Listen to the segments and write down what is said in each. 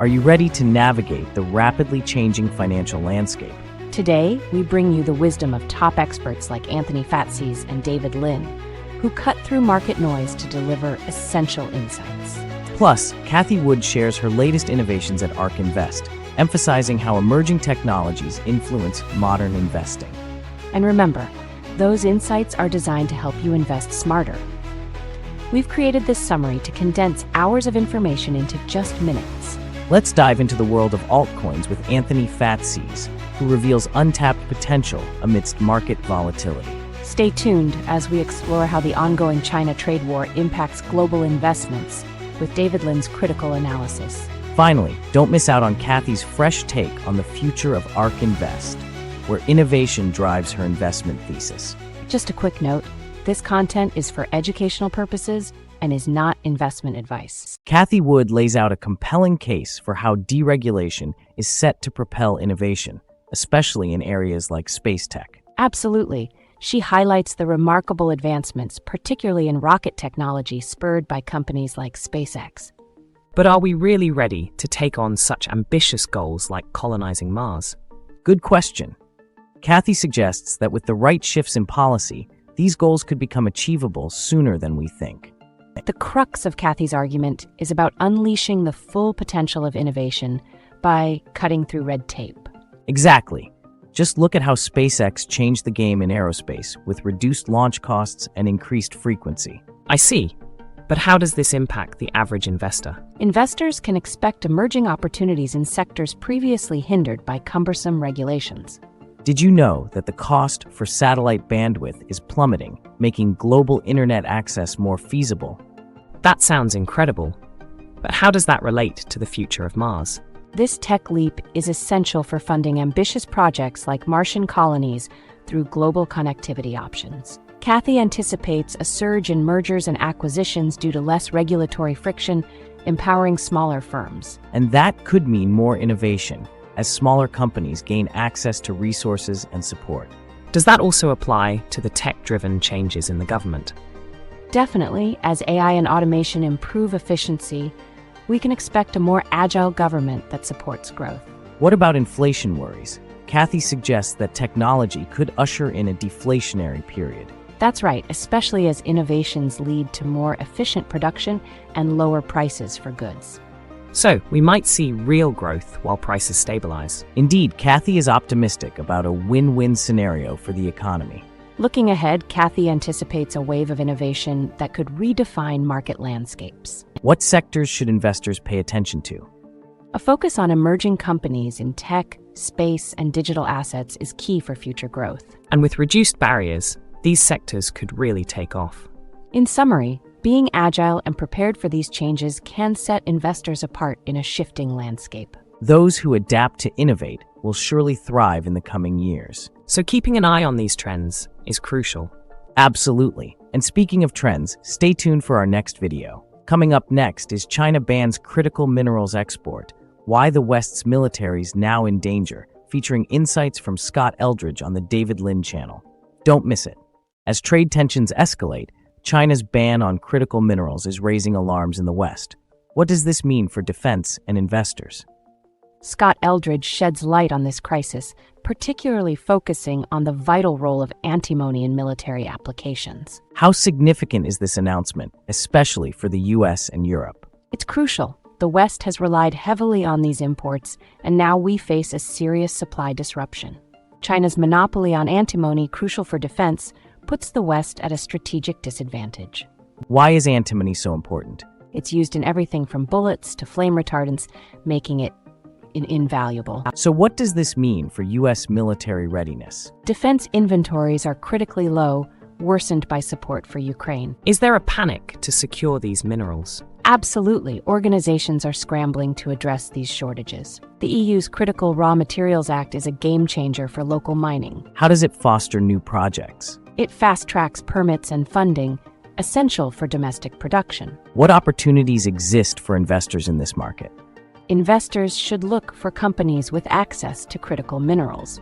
Are you ready to navigate the rapidly changing financial landscape? Today, we bring you the wisdom of top experts like Anthony Fatseas and David Lin, who cut through market noise to deliver essential insights. Plus, Cathie Wood shares her latest innovations at ARK Invest, emphasizing how emerging technologies influence modern investing. And remember, those insights are designed to help you invest smarter. We've created this summary to condense hours of information into just minutes. Let's dive into the world of altcoins with Anthony Fatseas, who reveals untapped potential amidst market volatility. Stay tuned as we explore how the ongoing China trade war impacts global investments with David Lin's critical analysis. Finally, don't miss out on Cathie's fresh take on the future of ARK Invest, where innovation drives her investment thesis. Just a quick note, this content is for educational purposes and is not investment advice. Cathie Wood lays out a compelling case for how deregulation is set to propel innovation, especially in areas like space tech. Absolutely. She highlights the remarkable advancements, particularly in rocket technology spurred by companies like SpaceX. But are we really ready to take on such ambitious goals like colonizing Mars? Good question. Cathie suggests that with the right shifts in policy, these goals could become achievable sooner than we think. The crux of Cathie's argument is about unleashing the full potential of innovation by cutting through red tape. Exactly. Just look at how SpaceX changed the game in aerospace with reduced launch costs and increased frequency. I see. But how does this impact the average investor? Investors can expect emerging opportunities in sectors previously hindered by cumbersome regulations. Did you know that the cost for satellite bandwidth is plummeting, making global internet access more feasible? That sounds incredible. But how does that relate to the future of Mars? This tech leap is essential for funding ambitious projects like Martian colonies through global connectivity options. Cathie anticipates a surge in mergers and acquisitions due to less regulatory friction, empowering smaller firms. And that could mean more innovation, as smaller companies gain access to resources and support. Does that also apply to the tech-driven changes in the government? Definitely, as AI and automation improve efficiency, we can expect a more agile government that supports growth. What about inflation worries? Cathie suggests that technology could usher in a deflationary period. That's right, especially as innovations lead to more efficient production and lower prices for goods. So, we might see real growth while prices stabilize. Indeed, Cathie is optimistic about a win-win scenario for the economy. Looking ahead, Cathie anticipates a wave of innovation that could redefine market landscapes. What sectors should investors pay attention to? A focus on emerging companies in tech, space, and digital assets is key for future growth. And with reduced barriers, these sectors could really take off. In summary, being agile and prepared for these changes can set investors apart in a shifting landscape. Those who adapt to innovate will surely thrive in the coming years. So keeping an eye on these trends is crucial. Absolutely. And speaking of trends, stay tuned for our next video. Coming up next is China bans critical minerals export, why the West's militaries now in danger, featuring insights from Scott Eldridge on the David Lin channel. Don't miss it. As trade tensions escalate, China's ban on critical minerals is raising alarms in the West. What does this mean for defense and investors? Scott Eldridge sheds light on this crisis, particularly focusing on the vital role of antimony in military applications. How significant is this announcement, especially for the US and Europe? It's crucial. The West has relied heavily on these imports, and now we face a serious supply disruption. China's monopoly on antimony, crucial for defense, puts the West at a strategic disadvantage. Why is antimony so important? It's used in everything from bullets to flame retardants, making it invaluable. So what does this mean for U.S. military readiness? Defense inventories are critically low, worsened by support for Ukraine. Is there a panic to secure these minerals? Absolutely. Organizations are scrambling to address these shortages. The EU's Critical Raw Materials Act is a game changer for local mining. How does it foster new projects? It fast-tracks permits and funding, essential for domestic production. What opportunities exist for investors in this market? Investors should look for companies with access to critical minerals.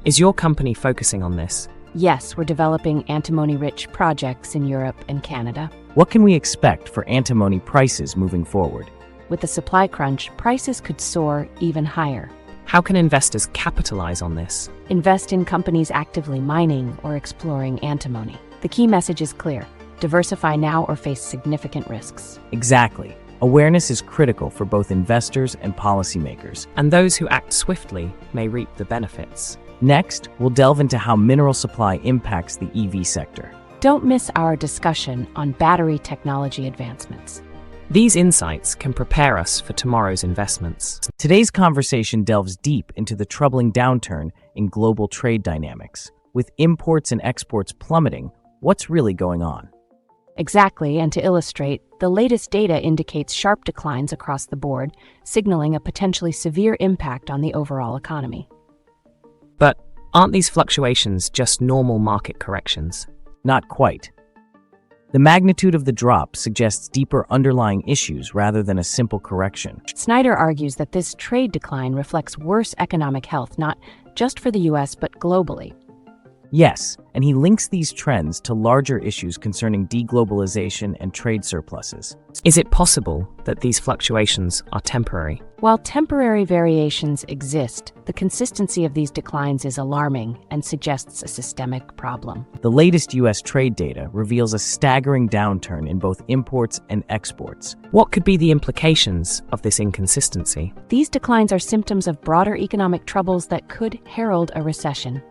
Is your company focusing on this? Yes, we're developing antimony-rich projects in Europe and Canada. What can we expect for antimony prices moving forward? With the supply crunch, prices could soar even higher. How can investors capitalize on this? Invest in companies actively mining or exploring antimony. The key message is clear: diversify now or face significant risks. Exactly. Awareness is critical for both investors and policymakers. And those who act swiftly may reap the benefits. Next, we'll delve into how mineral supply impacts the EV sector. Don't miss our discussion on battery technology advancements. These insights can prepare us for tomorrow's investments. Today's conversation delves deep into the troubling downturn in global trade dynamics. With imports and exports plummeting, what's really going on? Exactly, and to illustrate, the latest data indicates sharp declines across the board, signaling a potentially severe impact on the overall economy. But aren't these fluctuations just normal market corrections? Not quite. The magnitude of the drop suggests deeper underlying issues rather than a simple correction. Snyder argues that this trade decline reflects worse economic health, not just for the US, but globally. Yes, and he links these trends to larger issues concerning deglobalization and trade surpluses. Is it possible that these fluctuations are temporary? While temporary variations exist, the consistency of these declines is alarming and suggests a systemic problem. The latest US trade data reveals a staggering downturn in both imports and exports. What could be the implications of this inconsistency? These declines are symptoms of broader economic troubles that could herald a recession.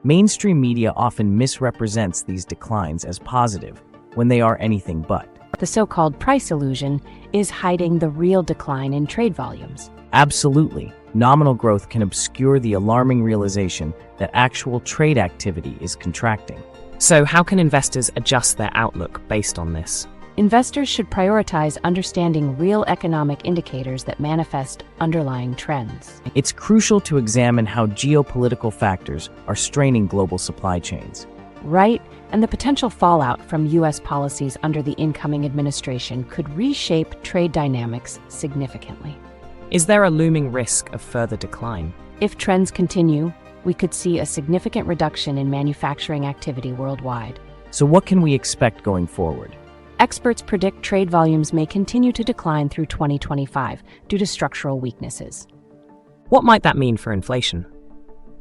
Mainstream media often misrepresents these declines as positive when they are anything but. The so-called price illusion is hiding the real decline in trade volumes. Absolutely. Nominal growth can obscure the alarming realization that actual trade activity is contracting. So how can investors adjust their outlook based on this? Investors should prioritize understanding real economic indicators that manifest underlying trends. It's crucial to examine how geopolitical factors are straining global supply chains. Right, and the potential fallout from U.S. policies under the incoming administration could reshape trade dynamics significantly. Is there a looming risk of further decline? If trends continue, we could see a significant reduction in manufacturing activity worldwide. So what can we expect going forward? Experts predict trade volumes may continue to decline through 2025 due to structural weaknesses. What might that mean for inflation?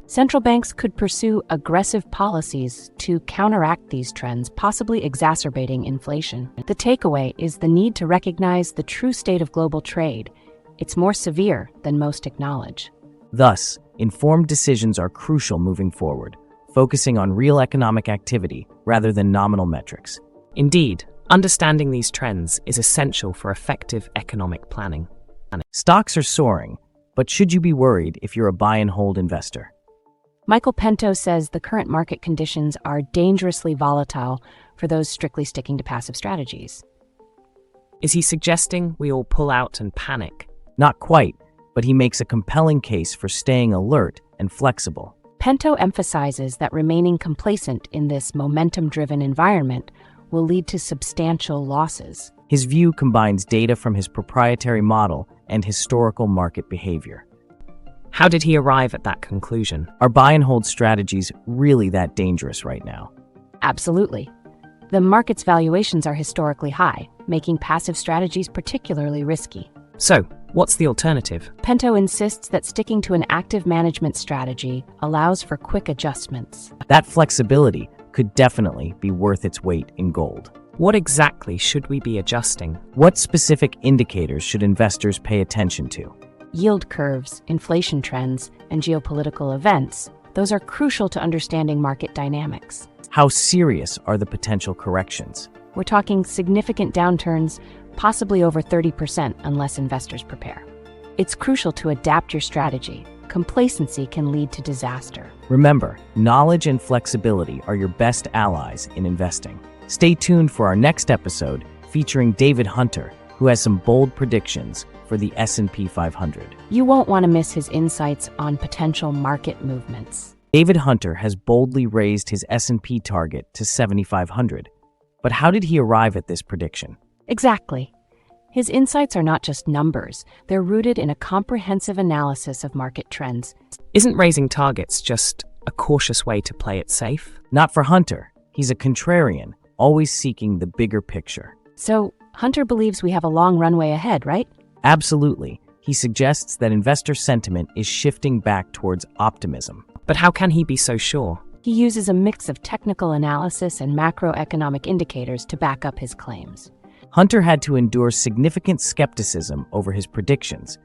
Central banks could pursue aggressive policies to counteract these trends, possibly exacerbating inflation. The takeaway is the need to recognize the true state of global trade. It's more severe than most acknowledge. Thus, informed decisions are crucial moving forward, focusing on real economic activity rather than nominal metrics. Indeed, understanding these trends is essential for effective economic planning. Stocks are soaring, but should you be worried if you're a buy-and-hold investor? Michael Pento says the current market conditions are dangerously volatile for those strictly sticking to passive strategies. Is he suggesting we all pull out and panic? Not quite, but he makes a compelling case for staying alert and flexible. Pento emphasizes that remaining complacent in this momentum-driven environment will lead to substantial losses. His view combines data from his proprietary model and historical market behavior. How did he arrive at that conclusion? Are buy-and-hold strategies really that dangerous right now? Absolutely. The market's valuations are historically high, making passive strategies particularly risky. So, what's the alternative? Pento insists that sticking to an active management strategy allows for quick adjustments. That flexibility could definitely be worth its weight in gold. What exactly should we be adjusting? What specific indicators should investors pay attention to? Yield curves, inflation trends, and geopolitical events, those are crucial to understanding market dynamics. How serious are the potential corrections? We're talking significant downturns, possibly over 30% unless investors prepare. It's crucial to adapt your strategy. Complacency can lead to disaster. Remember, knowledge and flexibility are your best allies in investing. Stay tuned for our next episode featuring David Hunter, who has some bold predictions for the S&P 500. You won't want to miss his insights on potential market movements. David Hunter has boldly raised his S&P target to 7,500. But how did he arrive at this prediction? Exactly. His insights are not just numbers, they're rooted in a comprehensive analysis of market trends. Isn't raising targets just a cautious way to play it safe? Not for Hunter. He's a contrarian, always seeking the bigger picture. So, Hunter believes we have a long runway ahead, right? Absolutely. He suggests that investor sentiment is shifting back towards optimism. But how can he be so sure? He uses a mix of technical analysis and macroeconomic indicators to back up his claims. Hunter had to endure significant skepticism over his predictions.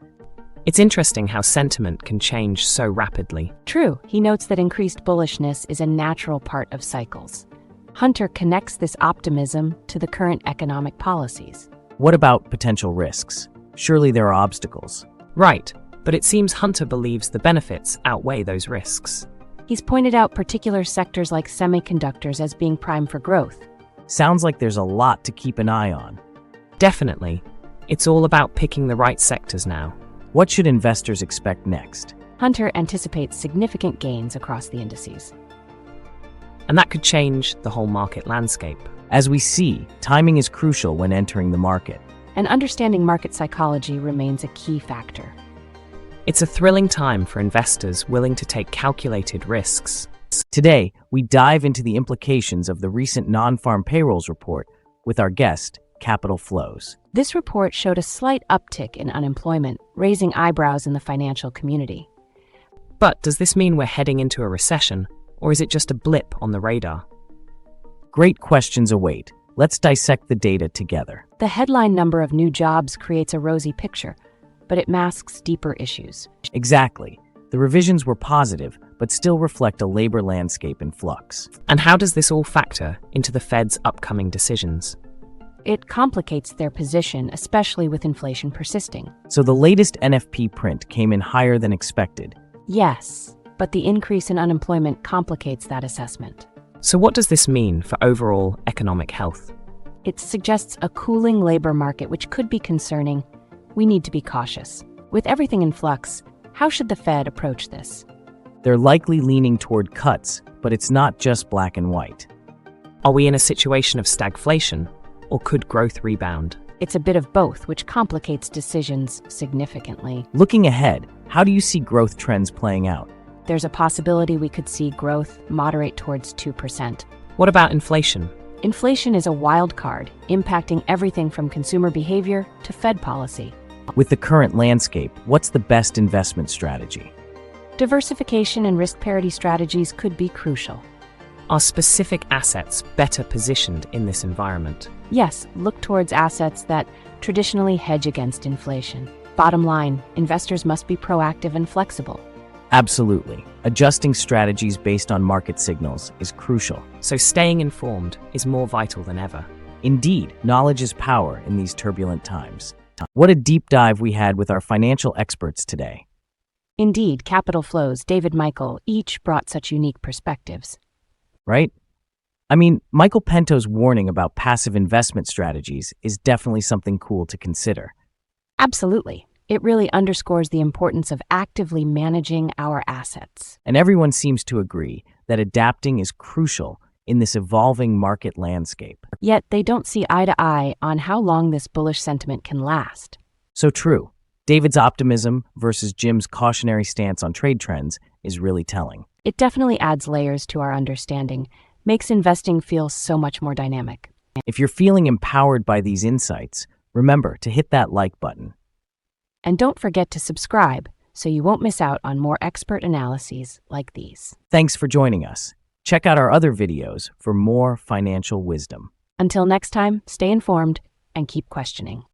It's interesting how sentiment can change so rapidly. True, he notes that increased bullishness is a natural part of cycles. Hunter connects this optimism to the current economic policies. What about potential risks? Surely there are obstacles. Right, but it seems Hunter believes the benefits outweigh those risks. He's pointed out particular sectors like semiconductors as being prime for growth. Sounds like there's a lot to keep an eye on. Definitely. It's all about picking the right sectors now. What should investors expect next? Hunter anticipates significant gains across the indices. And that could change the whole market landscape. As we see, timing is crucial when entering the market. And understanding market psychology remains a key factor. It's a thrilling time for investors willing to take calculated risks. Today, we dive into the implications of the recent non-farm payrolls report with our guest, Capital Flows. This report showed a slight uptick in unemployment, raising eyebrows in the financial community. But does this mean we're heading into a recession, or is it just a blip on the radar? Great questions await. Let's dissect the data together. The headline number of new jobs creates a rosy picture, but it masks deeper issues. Exactly. The revisions were positive, but still reflect a labor landscape in flux. And how does this all factor into the Fed's upcoming decisions? It complicates their position, especially with inflation persisting. So the latest NFP print came in higher than expected. Yes, but the increase in unemployment complicates that assessment. So what does this mean for overall economic health? It suggests a cooling labor market, which could be concerning. We need to be cautious. With everything in flux, how should the Fed approach this? They're likely leaning toward cuts, but it's not just black and white. Are we in a situation of stagflation, or could growth rebound? It's a bit of both, which complicates decisions significantly. Looking ahead, how do you see growth trends playing out? There's a possibility we could see growth moderate towards 2%. What about inflation? Inflation is a wild card, impacting everything from consumer behavior to Fed policy. With the current landscape, what's the best investment strategy? Diversification and risk parity strategies could be crucial. Are specific assets better positioned in this environment? Yes, look towards assets that traditionally hedge against inflation. Bottom line, investors must be proactive and flexible. Absolutely. Adjusting strategies based on market signals is crucial. So staying informed is more vital than ever. Indeed, knowledge is power in these turbulent times. What a deep dive we had with our financial experts today. Indeed, Capital Flows, David Michael, each brought such unique perspectives. Right? I mean, Michael Pento's warning about passive investment strategies is definitely something cool to consider. Absolutely. It really underscores the importance of actively managing our assets. And everyone seems to agree that adapting is crucial in this evolving market landscape. Yet they don't see eye to eye on how long this bullish sentiment can last. So true. David's optimism versus Jim's cautionary stance on trade trends is really telling. It definitely adds layers to our understanding, makes investing feel so much more dynamic. If you're feeling empowered by these insights, remember to hit that like button. And don't forget to subscribe so you won't miss out on more expert analyses like these. Thanks for joining us. Check out our other videos for more financial wisdom. Until next time, stay informed and keep questioning.